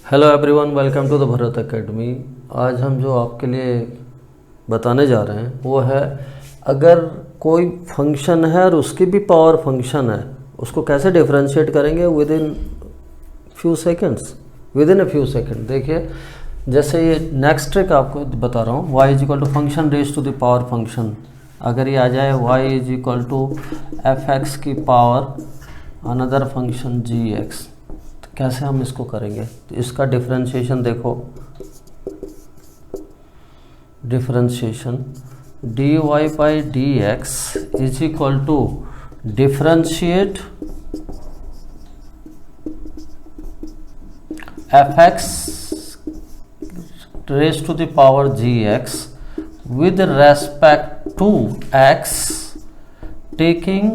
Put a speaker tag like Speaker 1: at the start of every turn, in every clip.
Speaker 1: Hello everyone, welcome to the Bharat academy. आज हम जो आपके लिए बताने जा रहे हैं वो है, अगर कोई फंक्शन है और उसकी भी पावर फंक्शन है, उसको कैसे डिफरेंशिएट करेंगे विद इन फ्यू सेकेंड। देखिए, जैसे ये नेक्स्ट ट्रिक आपको बता रहा हूँ, y is equal to function raise to the power function. अगर ये आ जाए y is equal to f x की power another function g x, कैसे हम इसको करेंगे? तो इसका डिफरेंशिएशन देखो, differentiation dy by d x is equal to differentiate f x raise to the power g x with respect to x taking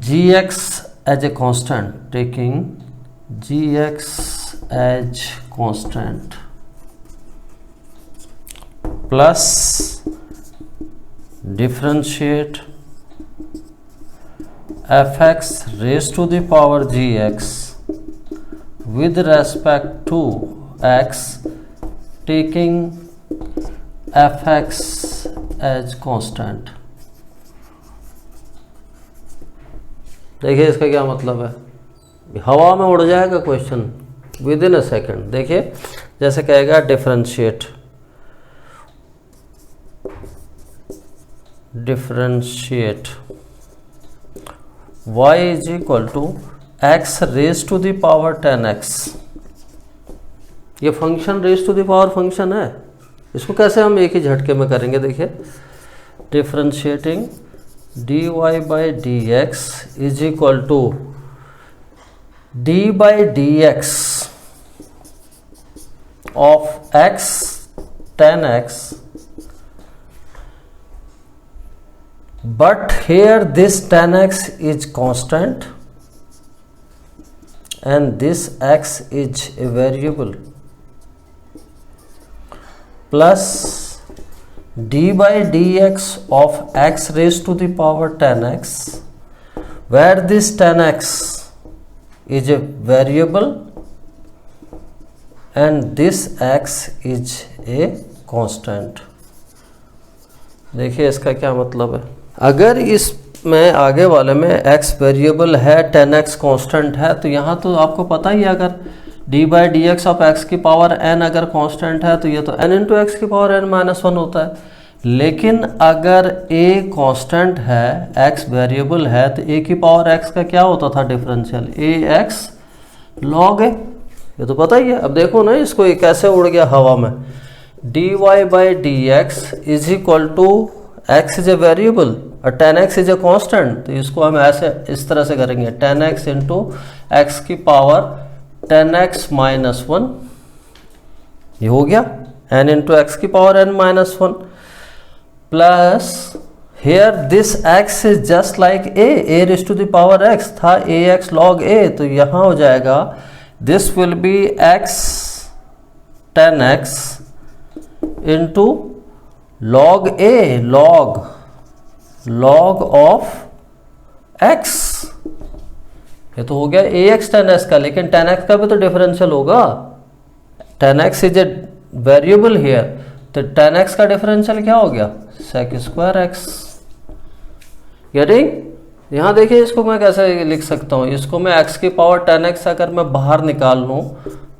Speaker 1: gx as a constant, taking gx as constant plus differentiate fx raised to the power gx with respect to x taking fx as constant। देखिए इसका क्या मतलब है, हवा में उड़ जाएगा question with in a second. देखिए जैसे कहेगा differentiate y is equal to x raise to the power 10x। ये function raise to the power function है, इसको कैसे हम एक ही झटके में करेंगे? देखिए, differentiating dy by d x is equal to d by d x of x 10x, but here this 10x is constant and this x is a variable, plus d by dx of x raised to the power 10x, where this 10x is a variable and this x is a constant। देखिए इसका क्या मतलब है, अगर इसमें आगे वाले में x वेरिएबल है 10x कांस्टेंट है, तो यहाँ तो आपको पता ही है, अगर d by d x of x की पावर n अगर कांस्टेंट है तो ये तो n इंटू एक्स की पावर n माइनस वन होता है। लेकिन अगर a कांस्टेंट है, x वेरिएबल है, तो a की पावर x का क्या होता था डिफरेंशियल, ax log a, ये तो पता ही है। अब देखो ना इसको, ये कैसे उड़ गया हवा में। dy by d x is equal to x is a variable और 10x इज ए कांस्टेंट, तो इसको हम ऐसे इस तरह से करेंगे, 10x इंटू एक्स की पावर 10x माइनस वन, ये हो गया n इंटू एक्स की power n minus one, plus here this x is just like a raise to the power x था ax log a, तो यहां हो जाएगा this will be x 10x into log a log of x, ये तो हो गया ax 10x का, लेकिन 10x का भी तो डिफरेंशियल होगा, 10x is a variable here, तो 10x का डिफरेंशियल क्या हो गया, sec स्क्वायर x। गेटिंग? यहाँ देखिए इसको मैं कैसे लिख सकता हूँ, इसको मैं x की पावर 10x अगर मैं बाहर निकाल लूँ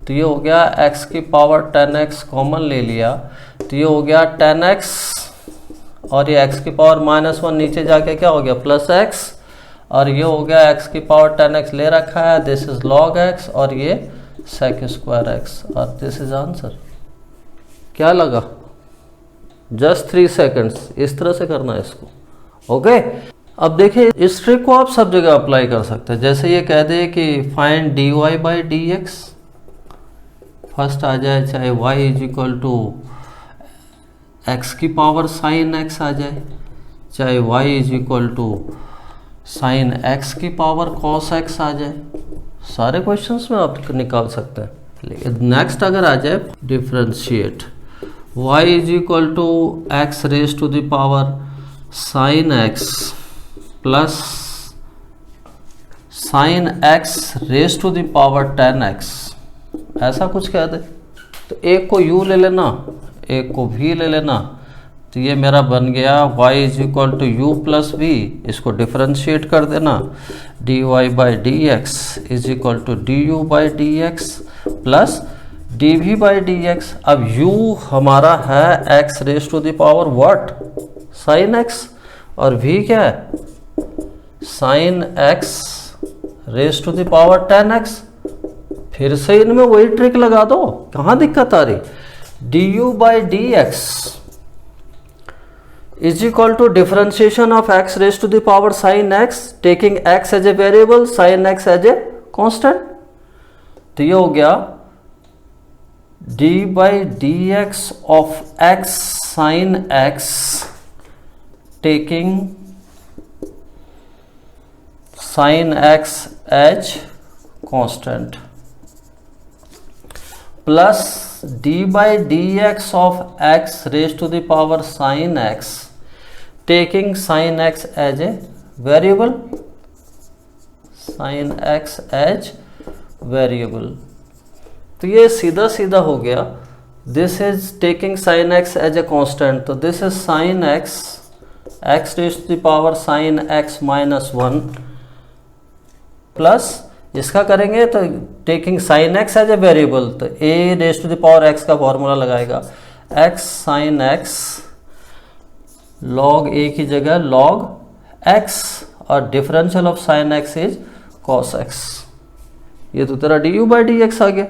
Speaker 1: तो ये हो गया x की पावर 10x कॉमन ले लिया, तो ये हो गया 10x और ये x की पावर माइनस वन नीचे जाके क्या हो गया प्लस x, और ये हो गया x की पावर 10x ले रखा है, दिस इज log x और ये sec स्क्वायर x, और दिस इज आंसर। क्या लगा? जस्ट 3 सेकेंड्स, इस तरह से करना है इसको। ओके, अब देखिए इस ट्रिक को आप सब जगह अप्लाई कर सकते हैं। जैसे ये कह दे कि find dy by d x, first आ जाए चाहे y is equal to x की पावर साइन एक्स आ जाए, चाहे y is equal to sine x की पावर कॉस एक्स आ जाए, सारे क्वेश्चंस में आप निकाल सकते हैं। लेकिन नेक्स्ट अगर आ जाए differentiate y is equal to x raise to the power sine x plus sine x raise to the power 10x, ऐसा कुछ कह दे तो एक को u ले लेना, एक को v ले लेना, तो ये मेरा बन गया y is equal to u plus v, इसको डिफरेंशिएट कर देना, dy by d x is equal to d u by d x plus d v by d x. अब u हमारा है x raise to the power what, sine x, और v क्या है, sine x raise to the power 10x। फिर से इनमें वही ट्रिक लगा दो, कहाँ दिक्कत आ रही, d u by d x is equal to differentiation of x raise to the power sine x, taking x as a variable, sine x as a constant. तो ये हो गया d by d x of x sine x taking sine x as constant, plus d by d x of x raise to the power sine x taking sine x as a variable, sine x as variable. तो ये सीधा सीधा हो गया, this is taking sine x as a constant, तो this is sine x raise to the power sine x minus 1 plus इसका करेंगे तो taking sine x as a variable, तो a raise to the power x का formula लगाएगा, x sine x log a की जगह log x, और differential of sine x is cos x। ये तो तेरा du बाई डी एक्स आ गया।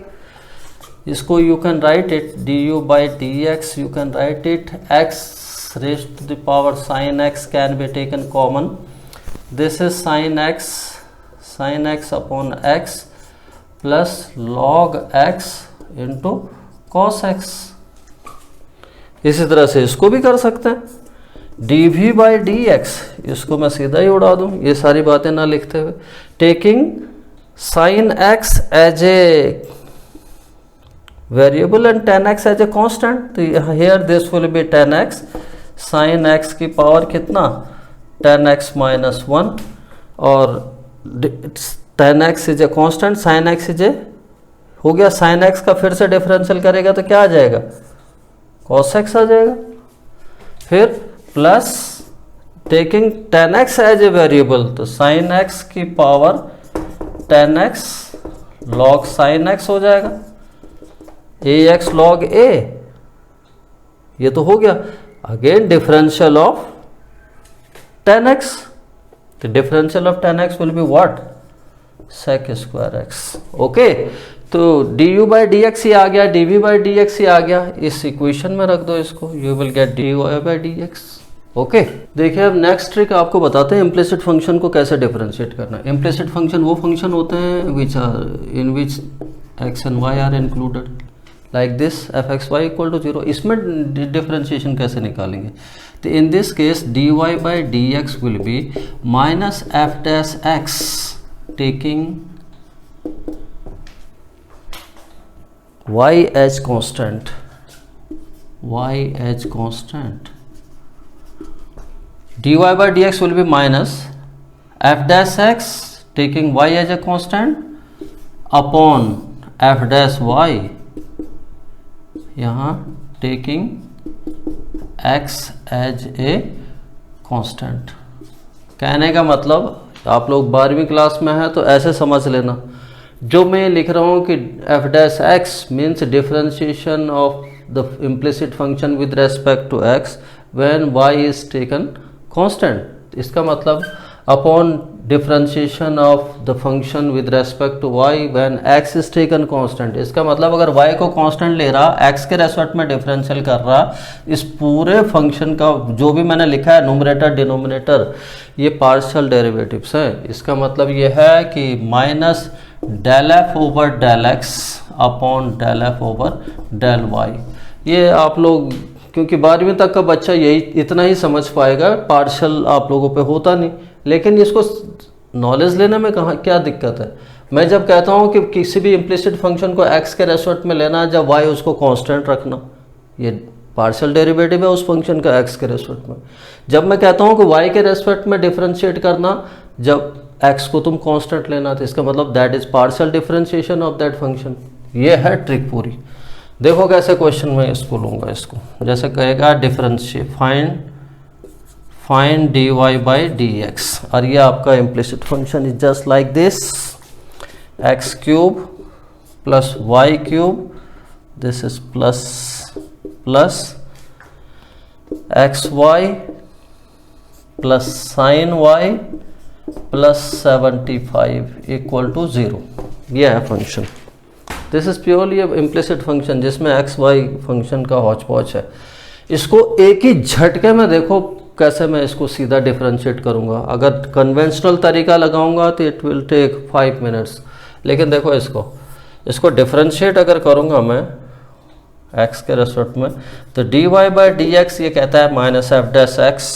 Speaker 1: इसको you can write it du by d x, you can write it x raise to the power sine x can be taken common, this is sine x upon x plus log x into cos x। इसी तरह से इसको भी कर सकते हैं, dv by d x, इसको मैं सीधा ही उड़ा दूं, ये सारी बातें ना लिखते हुए, taking sine x as a variable and 10x as a constant, तो here this will be 10x sine x की पावर कितना 10x माइनस 1, और 10x is a constant, sine x is a हो गया, साइन x का फिर से differential करेगा तो क्या आ जाएगा, cos x आ जाएगा। फिर plus taking 10x as a variable, तो साइन x की power 10x log sine x हो जाएगा, ax लॉग a, ये तो हो गया। Again differential of 10x, the differential of 10x will be what, sec square x। Okay, तो du by dx ही आ गया, dv by dx ही आ गया, इस इक्वेशन में रख दो इसको, you will get dy by dx। Okay, देखिए अब नेक्स्ट ट्रिक आपको बताते हैं इम्प्लिसिट फंक्शन को कैसे डिफरेंशिएट करना है। इम्प्लिसिट फंक्शन वो फंक्शन होते हैं which are in which x and y are included, like this f x y equal to 0। इसमें डिफरेंशिएशन कैसे निकालेंगे, तो in this case dy by d x will be minus f dash x taking y as constant, y as constant, dy by dx will be minus f dash x taking y as a constant upon f dash y, यहाँ taking x as a constant। कहने का मतलब आप लोग 12वीं class में हैं तो ऐसे समझ लेना, जो मैं लिख रहा हूँ कि f dash x means differentiation of the implicit function with respect to x when y is taken constant, इसका मतलब upon differentiation of the function with respect to y when x is taken constant. इसका मतलब अगर y को constant ले रहा, x के respect में डिफरेंशियल कर रहा, इस पूरे फंक्शन का जो भी मैंने लिखा है न्यूमरेटर डिनोमिनेटर ये पार्शियल डेरिवेटिव्स है। इसका मतलब ये है कि minus del f over del x upon del f over del y. ये आप लोग क्योंकि 12वीं तक का बच्चा यही इतना ही समझ पाएगा, पार्शियल आप लोगों पे होता नहीं, लेकिन इसको नॉलेज लेने में कहाँ क्या दिक्कत है। मैं जब कहता हूँ कि किसी भी इम्प्लिसिट फंक्शन को x के रेस्पेक्ट में लेना, जब y उसको कांस्टेंट रखना, ये पार्शियल डेरिवेटिव है उस फंक्शन का x के रेस्पेक्ट में। जब मैं कहता हूँ कि y के रेस्पेक्ट में डिफरेंशिएट करना, जब एक्स को तुम कांस्टेंट लेना, तो इसका मतलब that is partial differentiation of that function. ये है ट्रिक पूरी। देखो कैसे क्वेश्चन में इसको लूँगा, इसको जैसे कहेगा differentiate find dy by dx, और ये आपका implicit function is just like this, x cube plus y cube, this is plus x y plus sine y plus 75 equal to 0। ये है function. This is purely implicit function जिसमें x y function का हौच पौच है। इसको एक ही झटके में देखो कैसे मैं इसको सीधा डिफरेंशिएट करूंगा। अगर कन्वेंशनल तरीका लगाऊंगा तो इट विल टेक 5 मिनट्स, लेकिन देखो इसको डिफरेंशिएट अगर करूंगा मैं x के रेस्पेक्ट में, तो dy बाई डी एक्स ये कहता है minus f dash x.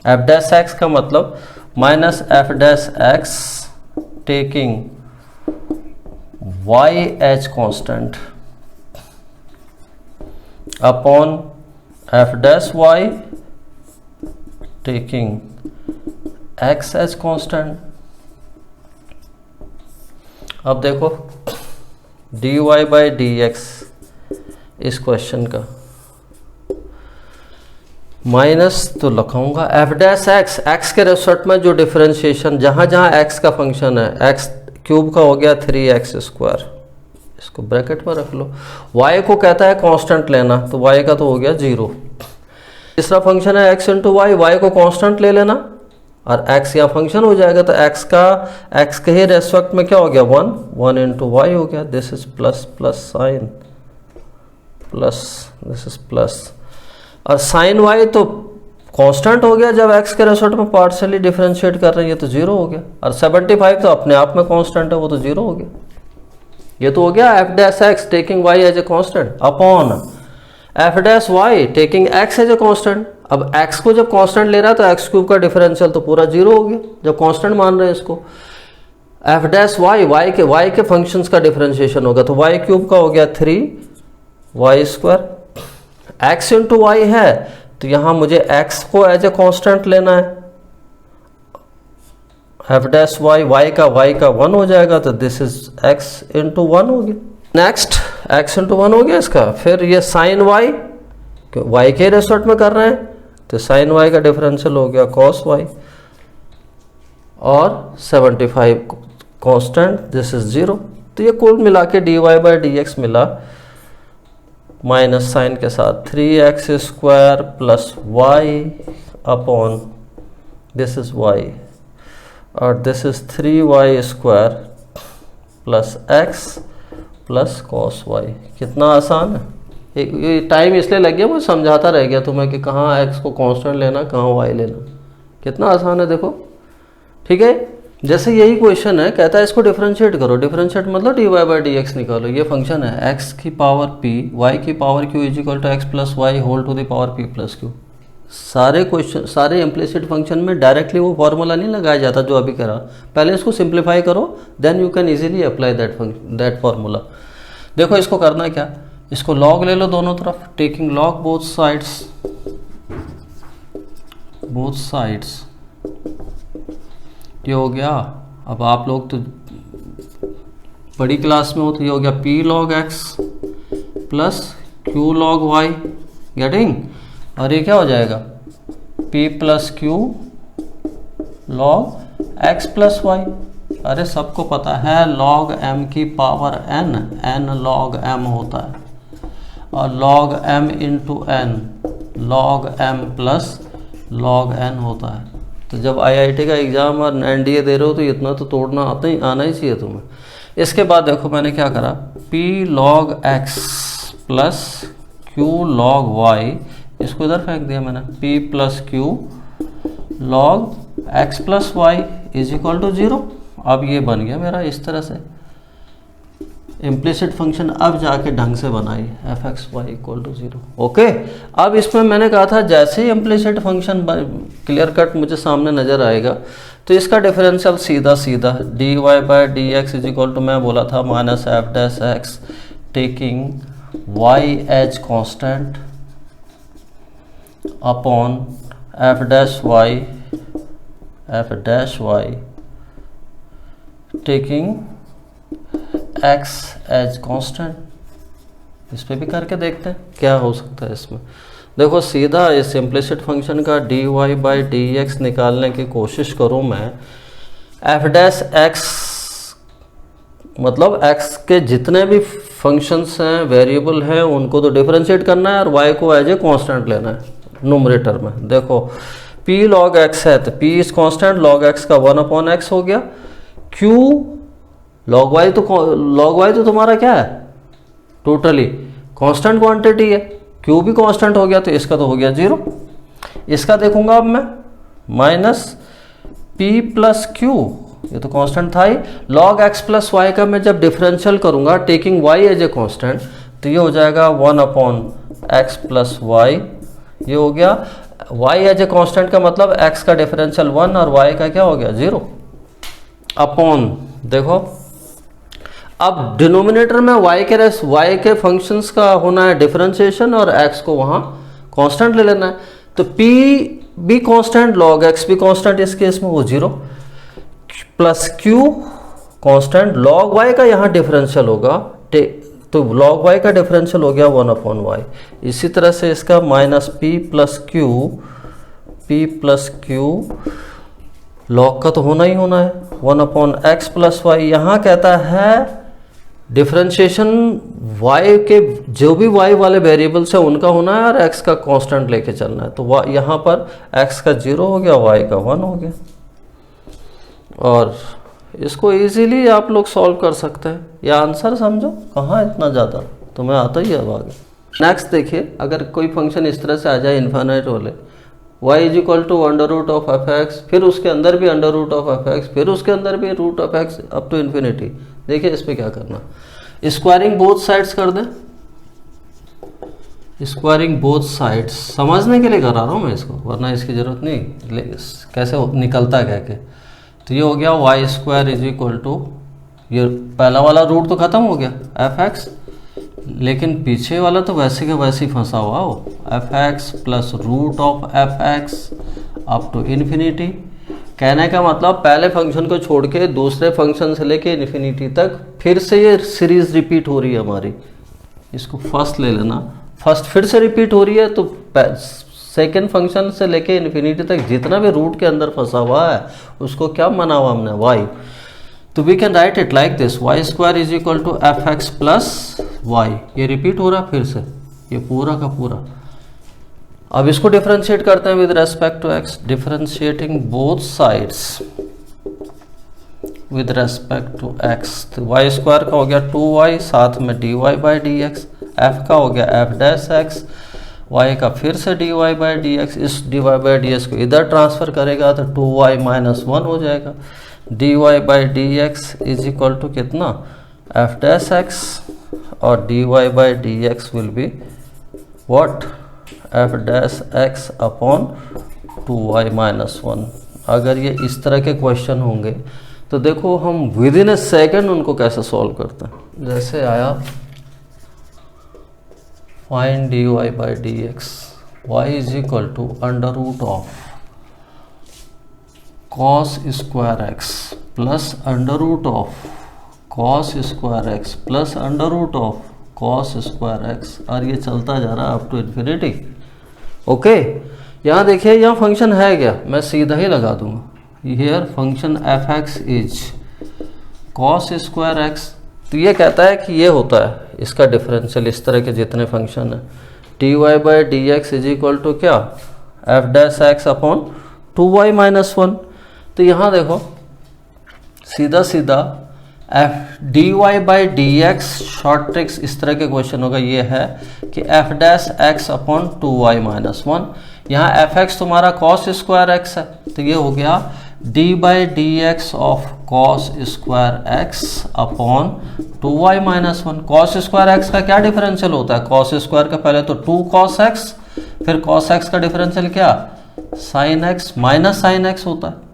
Speaker 1: F dash x का मतलब minus f dash x taking y as constant upon f dash y taking x as constant. अब देखो dy बाई डी एक्स इस question का minus तो लिखाऊंगा एफ डैश एक्स, एक्स के respect में जो डिफरेंशिएशन जहाँ जहाँ एक्स का फंक्शन है, एक्स क्यूब का हो गया 3x स्क्वायर, इसको ब्रैकेट में रख लो। y को कहता है कांस्टेंट लेना, तो y का तो हो गया 0। तीसरा फंक्शन है x इंटू वाई, y को कांस्टेंट ले लेना और x यहाँ फंक्शन हो जाएगा, तो x के ही रेस्पेक्ट में क्या हो गया 1 इंटू वाई हो गया। This is plus sign plus, this is plus, और साइन वाई तो कांस्टेंट हो गया जब x के रेस्पेक्ट में पार्शियली डिफरेंशिएट कर रही है तो 0 हो गया, और 75 तो अपने आप में कांस्टेंट है वो तो 0 हो गया। ये तो हो गया f dash x taking y as a constant upon f dash y taking x as a constant. अब x को जब कांस्टेंट ले रहा है तो एक्स क्यूब का डिफरेंशियल तो पूरा 0 हो गया जब कांस्टेंट मान रहे हैं इसको। एफ डैश y के फंक्शंस का डिफरेंशिएशन होगा, तो y क्यूब का हो गया 3y square. x into Y है तो यहां मुझे x को एज ए कांस्टेंट लेना है, एफ डैश y का 1 हो जाएगा, तो दिस इज x इंटू 1 हो गया। नेक्स्ट x इंटू 1 हो गया इसका। फिर ये साइन y के रेस्पेक्ट में कर रहे हैं तो साइन y का डिफरेंशियल हो गया कॉस y, और 75 कांस्टेंट, दिस इज 0। तो ये कुल मिला के dy बाई डी एक्स मिला माइनस साइन के साथ 3x square plus y upon this is y, और this is 3y square plus x plus cos y। कितना आसान है। ये टाइम इसलिए लग गया, मुझे समझाता रह गया तुम्हें कि कहाँ x को कांस्टेंट लेना, कहाँ y लेना। कितना आसान है देखो, ठीक है। जैसे यही क्वेश्चन है, कहता है इसको डिफरेंशिएट करो। डिफरेंशिएट मतलब dy बाई डी एक्स निकालो। ये फंक्शन है x की पावर p y की power q is equal to x plus y whole to the power p plus q। सारे क्वेश्चन, सारे इम्प्लिसिट फंक्शन में डायरेक्टली वो फॉर्मूला नहीं लगाया जाता जो अभी करा। पहले इसको सिंप्लीफाई करो, then you can easily apply that formula. देखो इसको करना क्या, इसको लॉग ले लो दोनों तरफ, टेकिंग लॉग बोथ साइड्स। ये हो गया। अब आप लोग तो बड़ी क्लास में हो तो ये हो गया p log x plus q log y, getting. और ये क्या हो जाएगा p plus q log x plus y। अरे सबको पता है log m की पावर n log m होता है, और log m into n log m plus log n होता है। तो जब IIT का एग्ज़ाम और NDA दे रहे हो तो इतना तो तोड़ना आना ही चाहिए तुम्हें। इसके बाद देखो मैंने क्या करा, p log x plus q log y, इसको इधर फेंक दिया मैंने, p plus q log x plus y is equal to 0। अब ये बन गया मेरा इस तरह से इम्प्लिसिट फंक्शन। अब जाके ढंग से बनाई f x y equal to 0। Okay, अब इसमें मैंने कहा था जैसे ही इम्प्लिसिट फंक्शन क्लियर कट मुझे सामने नजर आएगा तो इसका डिफरेंशियल सीधा d y by d x is equal to, मैं बोला था minus f dash x taking y as constant upon f dash y taking x as constant. इस पे भी करके देखते हैं क्या हो सकता है इसमें। देखो सीधा इस इम्प्लिसिट फंक्शन का dy बाई डी एक्स निकालने की कोशिश करूँ मैं, एफ डैश एक्स मतलब x के जितने भी फंक्शंस हैं वेरिएबल हैं उनको तो डिफरेंशिएट करना है और y को एज ए कांस्टेंट लेना है न्यूमरेटर में। देखो p log x है तो p is constant, log x का 1/x हो गया, q log y तो तुम्हारा क्या है टोटली कांस्टेंट क्वांटिटी है, q भी कांस्टेंट हो गया तो इसका तो हो गया 0। इसका देखूंगा अब मैं माइनस p प्लस क्यू, ये तो कांस्टेंट था ही, log x प्लस वाई का मैं जब डिफरेंशियल करूंगा taking y as a constant तो ये हो जाएगा 1/x प्लस वाई, ये हो गया y एज ए कांस्टेंट का मतलब x का डिफरेंशियल 1 और y का क्या हो गया 0 अपॉन। देखो अब डिनोमिनेटर में y के फंक्शंस का होना है डिफरेंशिएशन और x को वहां कांस्टेंट ले लेना है, तो p भी कांस्टेंट log x भी कांस्टेंट, इस केस में वो 0 plus q constant, log y का यहाँ डिफरेंशियल होगा तो log y का डिफरेंशियल हो गया 1/y। इसी तरह से इसका minus p plus Q log का तो होना ही होना है 1/x प्लस वाई। यहाँ कहता है डिफरेंशिएशन y के जो भी y वाले वेरिएबल्स है उनका होना है और x का कांस्टेंट लेके चलना है, तो यहाँ पर x का 0 हो गया, y का 1 हो गया। और इसको इजीली आप लोग सॉल्व कर सकते हैं, या आंसर समझो कहाँ इतना ज़्यादा तुम्हें आता ही है अब आगे। नेक्स्ट देखिए, अगर कोई फंक्शन इस तरह से आ जाए इन्फिनिट वाले, y is equal to under root of f x, फिर उसके अंदर भी under root of f x, फिर उसके अंदर भी root of x up to infinity. देखिए इस पर क्या करना, स्क्वायरिंग बोथ साइड्स कर दें, स्क्वायरिंग बोथ साइड्स समझने के लिए करा रहा हूँ मैं इसको, वरना इसकी ज़रूरत नहीं कैसे निकलता क्या के। तो ये हो गया y square is equal to, ये पहला वाला रूट तो ख़त्म हो गया एफ एक्स, लेकिन पीछे वाला तो वैसे के वैसे ही फंसा हुआ हो, f x plus root of f x up to infinity. कहने का मतलब पहले फंक्शन को छोड़ के दूसरे फंक्शन से लेके इन्फिनिटी तक फिर से ये सीरीज रिपीट हो रही है हमारी। इसको फर्स्ट ले लेना, फर्स्ट फिर से रिपीट हो रही है तो सेकेंड फंक्शन से लेके इन्फिनिटी तक जितना भी रूट के अंदर फंसा हुआ है उसको क्या माना हुआ हमने, वाई। तो we can write it like this, y square is equal to f x plus y. ये रिपीट हो रहा है फिर से, ये पूरा का पूरा। अब इसको डिफरेंशिएट करते हैं with respect to x, differentiating both sides with respect to x. तो वाई स्क्वायर का हो गया 2y, साथ में dy by d x, f का हो गया एफ डैश एक्स, y का फिर से dy बाई डी एक्स, इस dy बाई डी एक्स को इधर ट्रांसफर करेगा तो 2y माइनस 1 हो जाएगा, dy by d x is equal to कितना एफ डैश एक्स, और dy by d x will be what f dash x upon 2y minus 1। अगर ये इस तरह के क्वेश्चन होंगे तो देखो हम विद इन ए सेकेंड उनको कैसे सॉल्व करते हैं। जैसे आया find dy by d x, y is equal to under root of cos square x plus under root of cos square x plus under root of cos square x, और ये चलता जा रहा है अप टू इन्फिनिटी। ओके, यहाँ देखिए यहाँ function है क्या, मैं सीधा ही लगा दूंगा, here function F x is cos square x. तो ये कहता है कि ये होता है इसका डिफरेंशियल, इस तरह के जितने फंक्शन है, d y by d x is equal to क्या f dash x upon 2y minus 1। तो यहाँ देखो सीधा सीधा f d y by d x, short tricks इस तरह के क्वेश्चन होगा, ये है कि f dash x upon 2y minus 1। यहाँ एफ एक्स तुम्हारा कॉस स्क्वायर एक्स है, तो ये हो गया d by d x of cos square x upon 2y minus 1। Cos square x का क्या डिफरेंशियल होता है, कॉस स्क्वायर का पहले तो 2 cos x, फिर cos x का डिफरेंशियल क्या sine x minus sine x होता है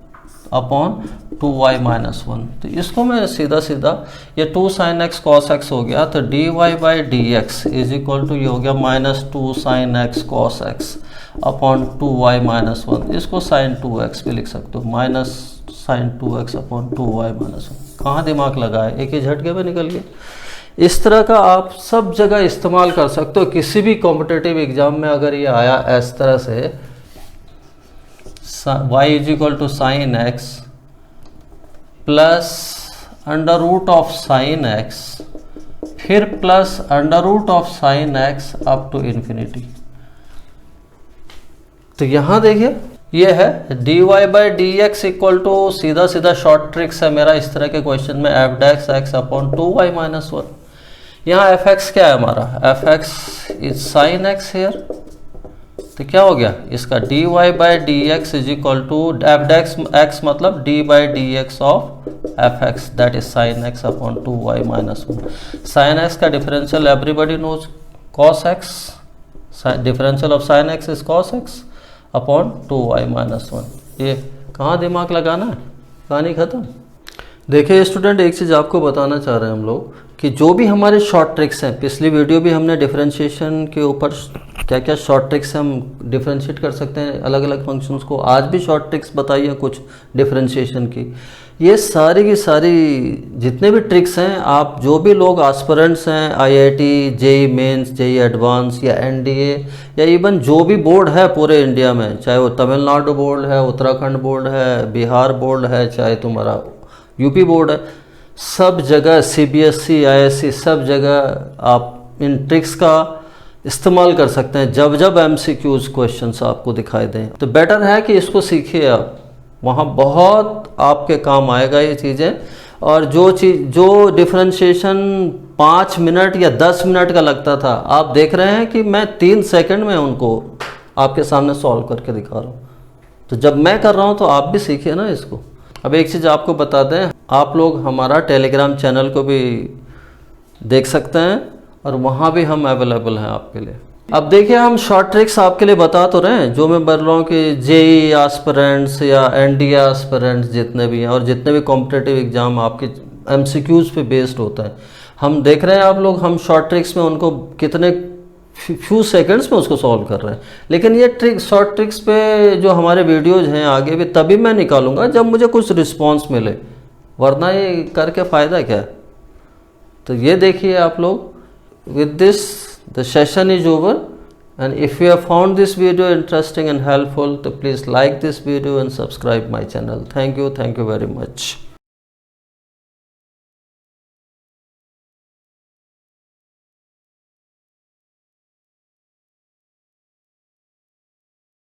Speaker 1: अपॉन 2y माइनस 1। तो इसको मैं सीधा सीधा ये 2 sin x cos x हो गया, तो dy by d x is equal to ये हो गया minus 2 sin x cos x upon 2y minus 1। इसको sin 2x भी लिख सकते हो, minus sign 2x upon 2y minus 1। कहाँ दिमाग लगा है, एक ही झटके में निकल गया। इस तरह का आप सब जगह इस्तेमाल कर सकते हो। किसी भी कॉम्पिटिटिव एग्जाम में अगर ये आया इस तरह से, y is equal to sine x plus under root of sine x फिर plus under root of sine x up to infinity. तो यहां देखिए ये है dy by d x equal to, सीधा सीधा शॉर्ट ट्रिक्स है मेरा इस तरह के क्वेश्चन में, f dash x upon 2y minus 1। यहाँ एफ एक्स क्या है हमारा, f x is sine x here, तो क्या हो गया इसका dy by d x is equal to f dash x मतलब d by d x of f x that is sine x upon 2y minus 1। Sine x का differential everybody knows cos x, differential of sine x is cos x upon 2y minus 1। ये कहाँ दिमाग लगाना है, कहानी खत्म। देखिए student, एक चीज़ आपको बताना चाह रहे हैं हम लोग कि जो भी हमारे शॉर्ट ट्रिक्स हैं, पिछली वीडियो भी हमने डिफरेंशिएशन के ऊपर क्या क्या शॉर्ट ट्रिक्स हम डिफरेंशिएट कर सकते हैं अलग अलग फंक्शंस को, आज भी शॉर्ट ट्रिक्स बताइए कुछ डिफरेंशिएशन की। ये सारी की सारी जितने भी ट्रिक्स हैं, आप जो भी लोग एस्पिरेंट्स हैं IIT, JEE mains, JEE advance या एनडीए या इवन जो भी बोर्ड है पूरे इंडिया में, चाहे वो तमिलनाडु बोर्ड है, उत्तराखंड बोर्ड है, बिहार बोर्ड है, चाहे तुम्हारा यूपी बोर्ड है, सब जगह सीबीएसई, आईएससी, सब जगह आप इन ट्रिक्स का इस्तेमाल कर सकते हैं जब जब एमसीक्यूज क्वेश्चंस आपको दिखाई दें। तो बेटर है कि इसको सीखिए आप, वहाँ बहुत आपके काम आएगा ये चीज़ें। और जो डिफरेंशिएशन 5 मिनट या 10 मिनट का लगता था, आप देख रहे हैं कि मैं 3 सेकंड में उनको आपके सामने सॉल्व करके दिखा रहा हूँ। तो जब मैं कर रहा हूँ तो आप भी सीखिए ना इसको। अब एक चीज़ आपको बता दें, आप लोग हमारा टेलीग्राम चैनल को भी देख सकते हैं और वहाँ भी हम अवेलेबल हैं आपके लिए। अब देखिए हम शॉर्ट ट्रिक्स आपके लिए बता तो रहे हैं, जो मैं बोल रहा हूँ कि जेई एस्पिरेंट्स या एनडीए एस्पिरेंट्स जितने भी हैं और जितने भी कॉम्पिटिटिव एग्जाम आपके एमसीक्यूज पे बेस्ड होता है, हम देख रहे हैं आप लोग, हम शॉर्ट ट्रिक्स में उनको कितने फ्यू सेकंड्स में उसको सॉल्व कर रहे हैं। लेकिन ये शॉर्ट ट्रिक्स पे जो हमारे वीडियोज हैं आगे भी तभी मैं निकालूंगा जब मुझे कुछ रिस्पॉन्स मिले, वरना ये करके फ़ायदा क्या है। तो ये देखिए आप लोग, with this the session is over, and if you have found this video interesting and helpful, तो please like this video and subscribe my channel. Thank you very much.